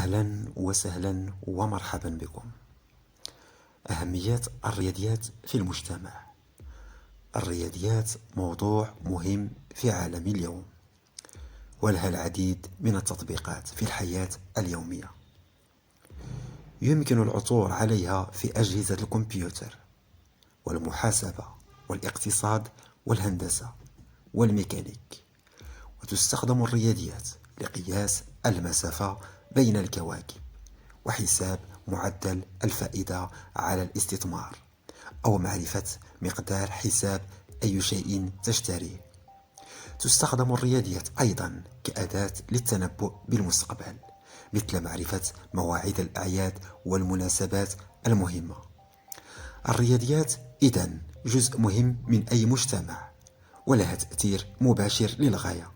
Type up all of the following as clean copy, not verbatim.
أهلا وسهلا ومرحبا بكم. أهمية الرياضيات في المجتمع. الرياضيات موضوع مهم في عالم اليوم، ولها العديد من التطبيقات في الحياة اليومية. يمكن العثور عليها في أجهزة الكمبيوتر والمحاسبة والاقتصاد والهندسة والميكانيك، وتستخدم الرياضيات لقياس المسافة بين الكواكب وحساب معدل الفائدة على الاستثمار، أو معرفة مقدار حساب أي شيء تشتريه. تستخدم الرياضيات أيضا كأداة للتنبؤ بالمستقبل، مثل معرفة مواعيد الأعياد والمناسبات المهمة. الرياضيات إذن جزء مهم من أي مجتمع، ولها تأثير مباشر للغاية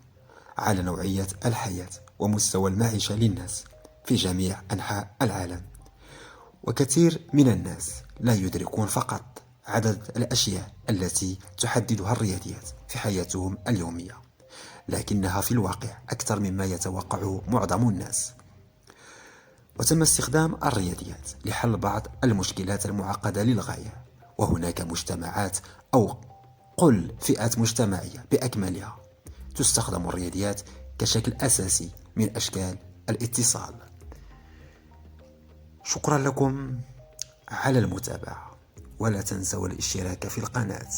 على نوعية الحياة ومستوى المعيشة للناس في جميع أنحاء العالم. وكثير من الناس لا يدركون فقط عدد الأشياء التي تحددها الرياضيات في حياتهم اليومية، لكنها في الواقع أكثر مما يتوقع معظم الناس. وتم استخدام الرياضيات لحل بعض المشكلات المعقدة للغاية، وهناك مجتمعات أو قل فئات مجتمعية بأكملها تستخدم الرياضيات كشكل أساسي من أشكال الاتصال. شكرا لكم على المتابعة، ولا تنسوا الاشتراك في القناة.